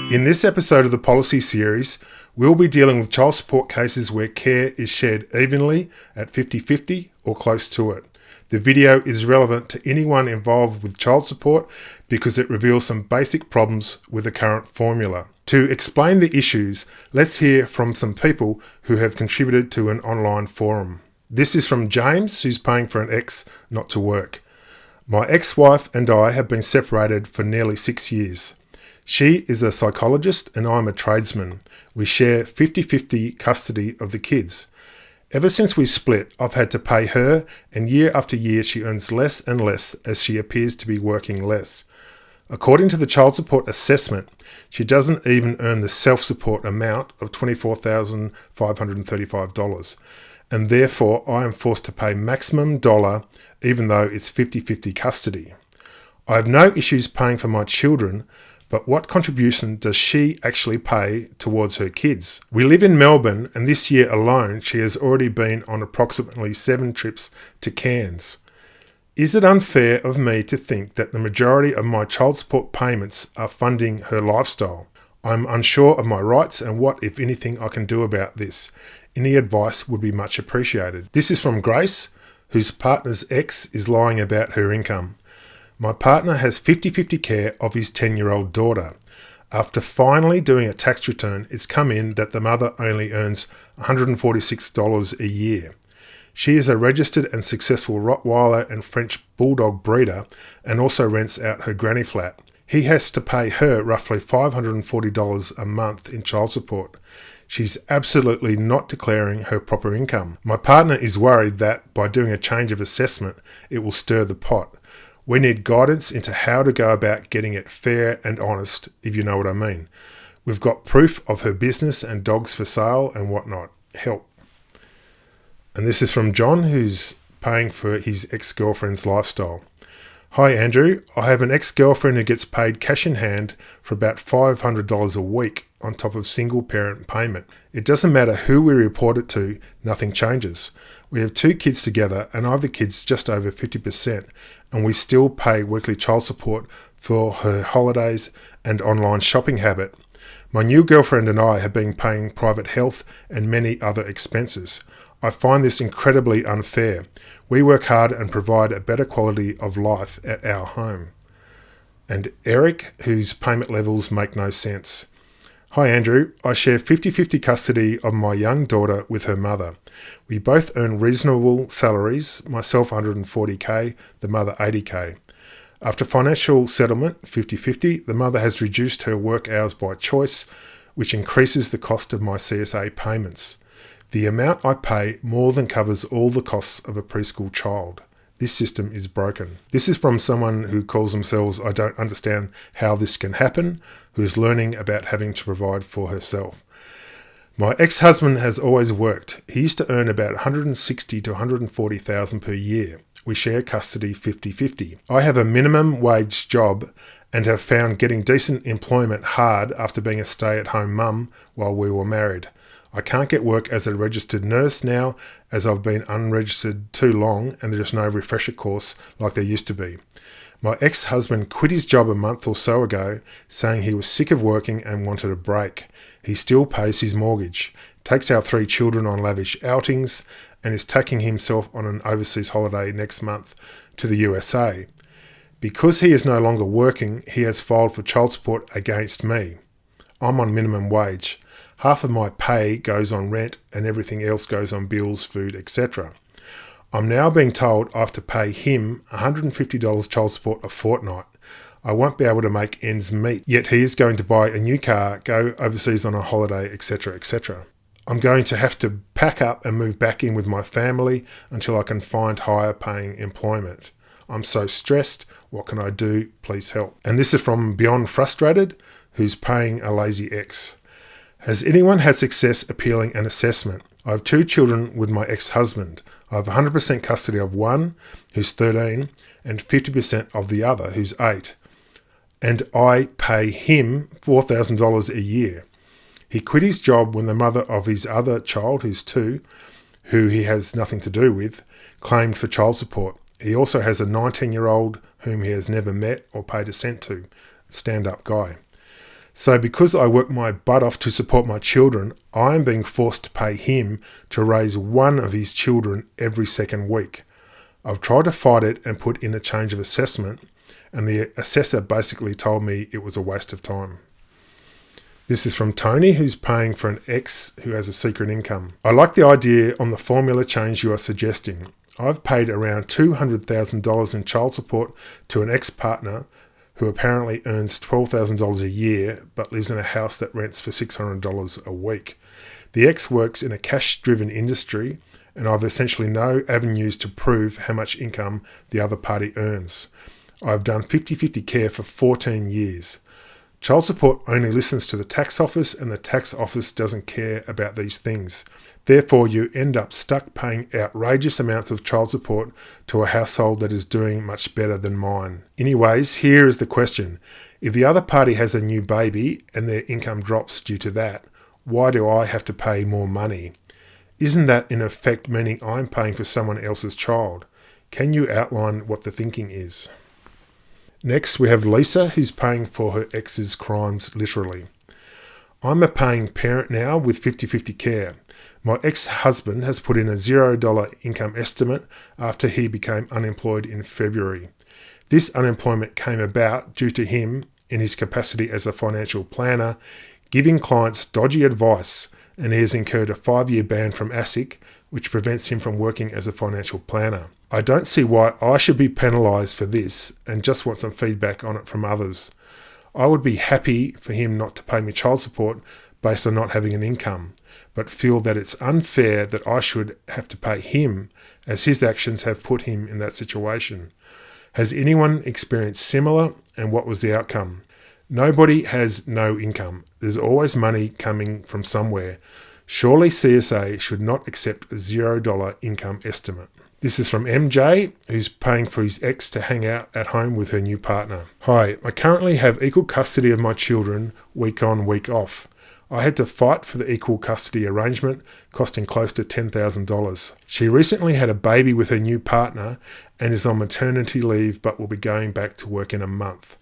In this episode of the policy series, we'll be dealing with child support cases where care is shared evenly at 50-50 or close to it. The video is relevant to anyone involved with child support because it reveals some basic problems with the current formula. To explain the issues, let's hear from some people who have contributed to an online forum. This is from James, who's paying for an ex not to work. My ex-wife and I have been separated for nearly 6 years. She is a psychologist and I'm a tradesman. We share 50-50 custody of the kids. Ever since we split, I've had to pay her, and year after year she earns less and less as she appears to be working less. According to the child support assessment, she doesn't even earn the self-support amount of $24,535, and therefore I am forced to pay maximum dollar even though it's 50-50 custody. I have no issues paying for my children, but what contribution does she actually pay towards her kids? We live in Melbourne, and this year alone she has already been on approximately 7 trips to Cairns. Is it unfair of me to think that the majority of my child support payments are funding her lifestyle? I'm unsure of my rights and what, if anything, I can do about this. Any advice would be much appreciated. This is from Grace, whose partner's ex is lying about her income. My partner has 50-50 care of his 10-year-old daughter. After finally doing a tax return, it's come in that the mother only earns $146 a year. She is a registered and successful Rottweiler and French Bulldog breeder and also rents out her granny flat. He has to pay her roughly $540 a month in child support. She's absolutely not declaring her proper income. My partner is worried that by doing a change of assessment, it will stir the pot. We need guidance into how to go about getting it fair and honest, if you know what I mean. We've got proof of her business and dogs for sale and whatnot. Help. And this is from John, who's paying for his ex-girlfriend's lifestyle. Hi Andrew, I have an ex-girlfriend who gets paid cash in hand for about $500 a week on top of single parent payment. It doesn't matter who we report it to, nothing changes. We have 2 kids together and I have the kids just over 50%, and we still pay weekly child support for her holidays and online shopping habit. My new girlfriend and I have been paying private health and many other expenses. I find this incredibly unfair. We work hard and provide a better quality of life at our home. And Eric, whose payment levels make no sense. Hi Andrew, I share 50-50 custody of my young daughter with her mother. We both earn reasonable salaries, myself $140K, the mother $80K. After financial settlement, 50-50, the mother has reduced her work hours by choice, which increases the cost of my CSA payments. The amount I pay more than covers all the costs of a preschool child. This system is broken. This is from someone who calls themselves I don't understand how this can happen, who is learning about having to provide for herself. My ex-husband has always worked. He used to earn about $160,000 to $140,000 per year. We share custody 50-50. I have a minimum wage job and have found getting decent employment hard after being a stay-at-home mum while we were married. I can't get work as a registered nurse now as I've been unregistered too long and there's no refresher course like there used to be. My ex-husband quit his job a month or so ago, saying he was sick of working and wanted a break. He still pays his mortgage, takes our 3 children on lavish outings, and is taking himself on an overseas holiday next month to the USA. Because he is no longer working, he has filed for child support against me. I'm on minimum wage. Half of my pay goes on rent and everything else goes on bills, food, etc. I'm now being told I have to pay him $150 child support a fortnight. I won't be able to make ends meet, yet he is going to buy a new car, go overseas on a holiday, etc., etc. I'm going to have to pack up and move back in with my family until I can find higher paying employment. I'm so stressed. What can I do? Please help. And this is from Beyond Frustrated, who's paying a lazy ex. Has anyone had success appealing an assessment? I have 2 children with my ex-husband. I have 100% custody of one, who's 13, and 50% of the other, who's 8. And I pay him $4,000 a year. He quit his job when the mother of his other child, who's 2, who he has nothing to do with, claimed for child support. He also has a 19-year-old whom he has never met or paid a cent to. Stand-up guy. So because I work my butt off to support my children, I am being forced to pay him to raise one of his children every second week. I've tried to fight it and put in a change of assessment, and the assessor basically told me it was a waste of time. This is from Tony, who's paying for an ex who has a secret income. I like the idea on the formula change you are suggesting. I've paid around $200,000 in child support to an ex-partner who apparently earns $12,000 a year but lives in a house that rents for $600 a week. The ex works in a cash-driven industry, and I've essentially no avenues to prove how much income the other party earns. I've done 50-50 care for 14 years. Child support only listens to the tax office, and the tax office doesn't care about these things. Therefore, you end up stuck paying outrageous amounts of child support to a household that is doing much better than mine. Anyways, here is the question. If the other party has a new baby and their income drops due to that, why do I have to pay more money? Isn't that in effect meaning I'm paying for someone else's child? Can you outline what the thinking is? Next, we have Lisa, who's paying for her ex's crimes literally. I'm a paying parent now with 50-50 care. My ex-husband has put in a $0 income estimate after he became unemployed in February. This unemployment came about due to him, in his capacity as a financial planner, giving clients dodgy advice, and he has incurred a 5-year ban from ASIC, which prevents him from working as a financial planner. I don't see why I should be penalised for this, and just want some feedback on it from others. I would be happy for him not to pay me child support based on not having an income, but feel that it's unfair that I should have to pay him as his actions have put him in that situation. Has anyone experienced similar, and what was the outcome? Nobody has no income. There's always money coming from somewhere. Surely CSA should not accept a $0 income estimate. This is from MJ, who's paying for his ex to hang out at home with her new partner. Hi, I currently have equal custody of my children, week on, week off. I had to fight for the equal custody arrangement, costing close to $10,000. She recently had a baby with her new partner and is on maternity leave but will be going back to work in a month.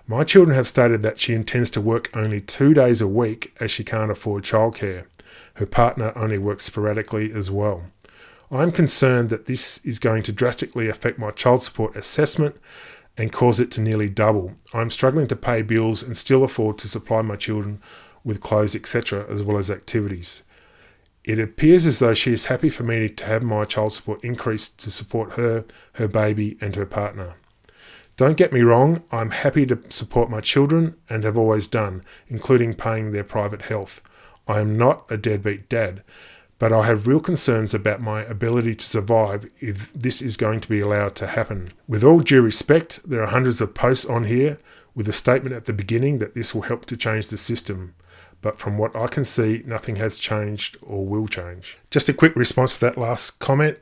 My children have stated that she intends to work only 2 days a week as she can't afford childcare. Her partner only works sporadically as well. I am concerned that this is going to drastically affect my child support assessment and cause it to nearly double. I am struggling to pay bills and still afford to supply my children with clothes, etc., as well as activities. It appears as though she is happy for me to have my child support increased to support her, her baby, and her partner. Don't get me wrong, I'm happy to support my children and have always done, including paying their private health. I am not a deadbeat dad, but I have real concerns about my ability to survive if this is going to be allowed to happen. With all due respect, there are hundreds of posts on here with a statement at the beginning that this will help to change the system. But from what I can see, nothing has changed or will change. Just a quick response to that last comment.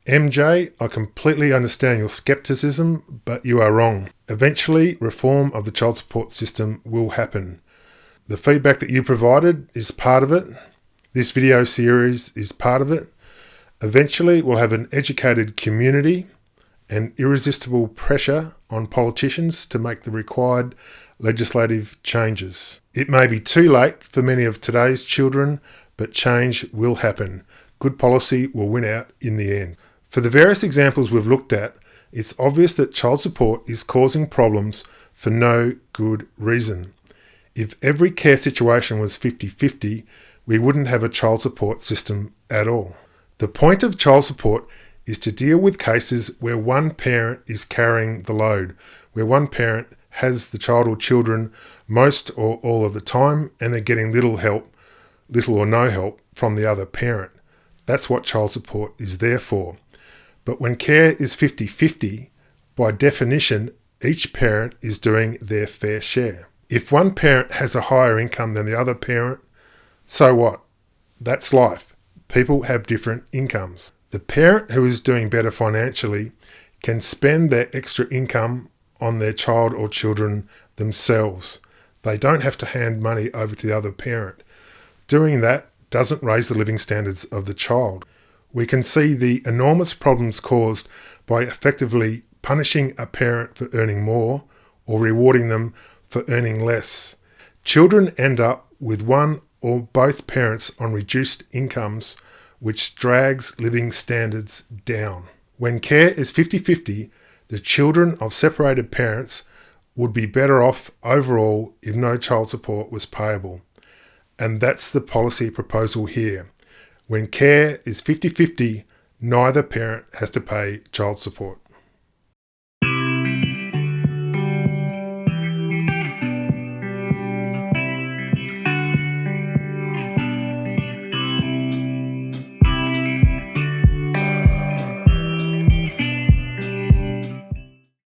MJ, I completely understand your skepticism, but you are wrong. Eventually, reform of the child support system will happen. The feedback that you provided is part of it. This video series is part of it. Eventually, we'll have an educated community and irresistible pressure on politicians to make the required legislative changes. It may be too late for many of today's children, but change will happen. Good policy will win out in the end. For the various examples we've looked at, it's obvious that child support is causing problems for no good reason. If every care situation was 50-50, we wouldn't have a child support system at all. The point of child support is to deal with cases where one parent is carrying the load, where one parent has the child or children most or all of the time and they're getting little or no help from the other parent. That's what child support is there for. But when care is 50-50, by definition, each parent is doing their fair share. If one parent has a higher income than the other parent, so what? That's life. People have different incomes. The parent who is doing better financially can spend their extra income on their child or children themselves. They don't have to hand money over to the other parent. Doing that doesn't raise the living standards of the child. We can see the enormous problems caused by effectively punishing a parent for earning more or rewarding them for earning less. Children end up with one or both parents on reduced incomes, which drags living standards down. When care is 50-50, the children of separated parents would be better off overall if no child support was payable. And that's the policy proposal here. When care is 50-50, neither parent has to pay child support.